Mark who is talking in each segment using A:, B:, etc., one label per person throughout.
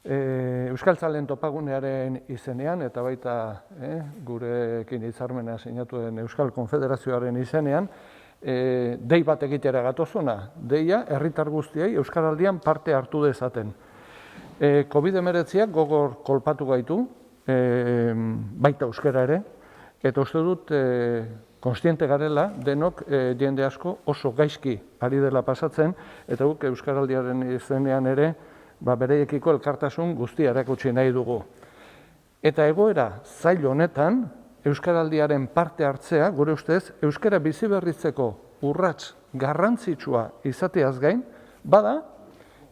A: Euskaltzaleen topagunearen izenean, eta baita gurekin hitzarmena sinatu den Euskal Konfederazioaren izenean, dei bat egitera gatozona, deia herritar guztiei Euskaraldian parte hartu dezaten. COVID-19 gogor kolpatu gaitu, baita euskara ere, eta uste dut kontziente garela denok jende asko oso gaizki ari dela pasatzen, eta guk Euskaraldiaren izenean ere bereiekiko elkartasun guztia erakutsi nahi dugu. Eta egoera zail honetan, Euskaraldiaren parte hartzea, gure ustez, euskara biziberritzeko urrats garrantzitsua izateaz gain, bada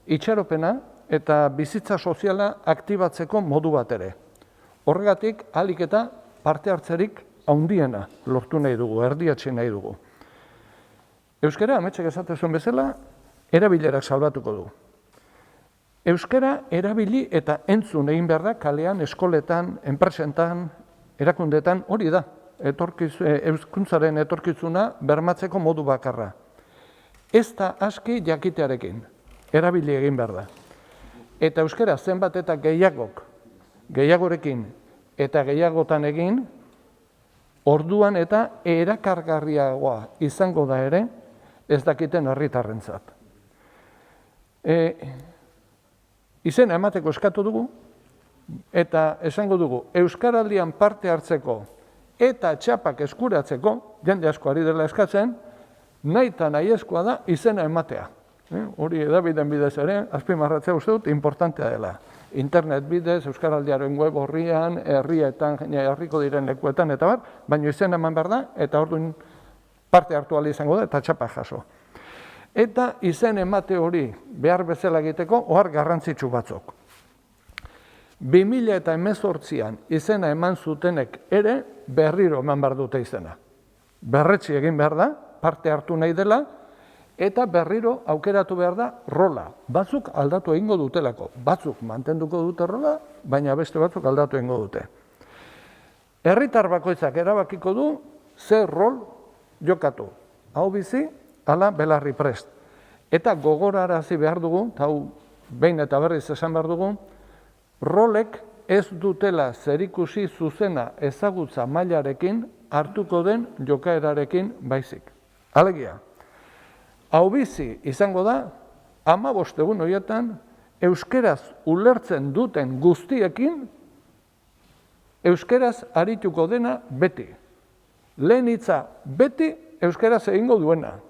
A: itxaropena eta bizitza soziala aktibatzeko modu bat ere. Horregatik, ahalik eta parte hartzerik handiena lortu nahi dugu, erdiatzi nahi dugu. Euskara, ametsek esaten zuen bezala, erabilerak salbatuko du. Euskara erabili eta entzun egin behar da kalean, eskoletan, enpresentan, erakundetan, hori da, euskuntzaren etorkizuna bermatzeko modu bakarra. Ez da aski jakitearekin, erabili egin behar da. Eta euskara zenbat eta gehiagorekin eta gehiagotan egin, orduan eta erakargarriagoa izango da ere, ez dakiten herritarrentzat. Izena emateko eskatu dugu, eta esango dugu, Euskaraldian parte hartzeko eta txapak eskuratzeko, jende asko ari dela eskatzen, nahi eta nahiezkoa da izena ematea. Hori edabideen bidez ere, azpimarratzea uste dut, importantea dela. Internet bidez, Euskaraldiaren web horrian, herrietan, herriko diren lekuetan, eta bar, baina izena eman behar da, eta orduan parte hartu ahal izango da, eta txapak jaso. Eta izen emate hori behar bezala egiteko, ohar garrantzitsu batzuk. 2018an izena eman zutenek ere berriro eman behar dute izena. Berretsi egin behar da, parte hartu nahi dela, eta berriro aukeratu behar da rola. Batzuk aldatu egingo dutelako. Batzuk mantenduko dute rola, baina beste batzuk aldatu egingo dute. Herritar bakoitzak erabakiko du zer rol jokatu. Hau bizi, ala belarri prest. Eta gogorarazi behar dugu, eta hau behin eta berriz esan behar dugu, rolek ez dutela zerikusi zuzena ezagutza mailarekin hartuko den jokaerarekin baizik. Alegia, hau bizi izango da, 15 egun horietan, euskeraz ulertzen duten guztiekin, euskeraz arituko dena beti. Lehen hitza beti euskeraz egingo duena.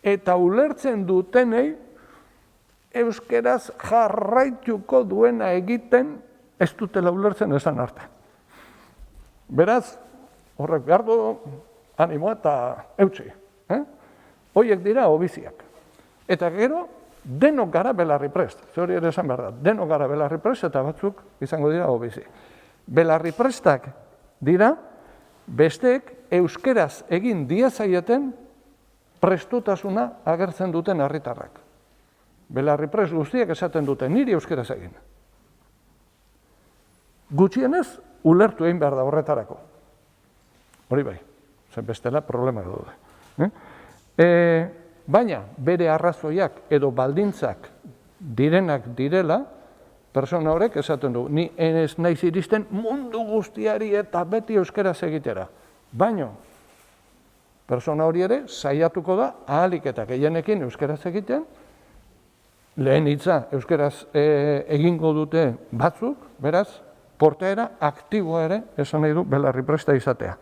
A: Eta ulertzen dutenei, euskeraz jarraituko duena egiten, ez dutela ulertzen esan arte. Beraz, horrek behar du, animoa eta eutsi. Horiek dira hobiziak. Eta gero, denok gara belarri prest. Hori ere esan behar da. Denok gara belarri prest eta batzuk izango dira hobizi. Belarri prestak dira, besteek euskeraz egin diezaieten prestutasuna agertzen duten herritarrak. Belarri prest guztiak esaten duten niri euskeraz egin. Gutxienez, ulertu egin behar da horretarako. Hori bai, zen bestela problema daude. Baina, bere arrazoiak edo baldintzak direnak direla, persona horrek esaten du, ni ez naiz iristen mundu guztiari eta beti euskeraz egitera. Baina, persona hori ere saiatuko da ahalik eta gehienekin euskeraz egiten, lehen hitza euskeraz egingo dute batzuk, beraz, portaera aktiboa ere esan nahi du belarri presta izatea.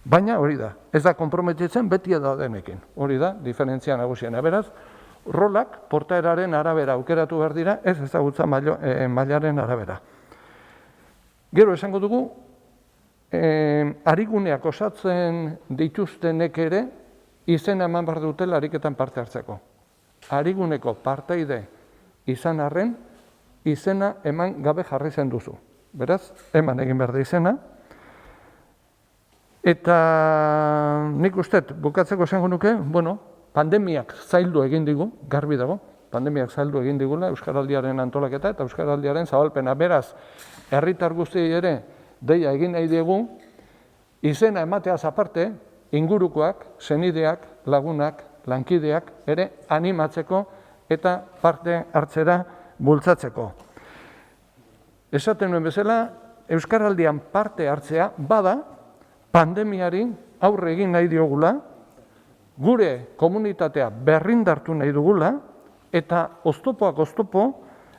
A: Baina hori da, ez da konprometitzen beti daudenekin. Hori da, diferentzia nagusiena. Beraz, rolak portaeraren arabera aukeratu behar dira, ez ezagutza mailaren arabera. Gero esango dugu, ariguneak osatzen dituztenek ere, izena eman behar dutela ariketan parte hartzeko. Ariguneko parteide izan arren, izena eman gabe jarri zen duzu. Beraz, eman egin behar da izena. Eta nik uste, bukatzeko esango nuke, pandemiak zaildu egin digu, garbi dago, pandemiak zaildu egin digula Euskaraldiaren antolaketa eta Euskaraldiaren zabalpena. Beraz, herritar guztiei ere deia egin nahi diegu, izena emateaz aparte, ingurukoak, senideak, lagunak, lankideak ere animatzeko eta parte hartzera bultzatzeko. esaten nuen bezala, Euskaraldian parte hartzea bada pandemiari aurre egin nahi diogula, gure komunitatea berrindartu nahi dugula, eta oztopoak oztopo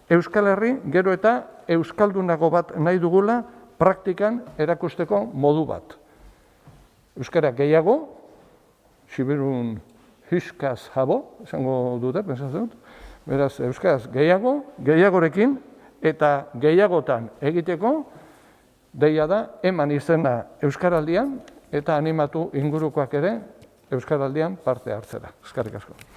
A: Euskal Herri gero eta euskaldunago bat nahi dugula praktikan erakusteko modu bat. Euskara gehiago, Sibirun hiskaz jabo, esango dute, pensatzen dut. Beraz, euskaraz gehiagorekin eta gehiagotan egiteko, deia da, eman izena Euskaraldian eta animatu ingurukoak ere Euskaraldian parte hartzera. Eskerrik asko.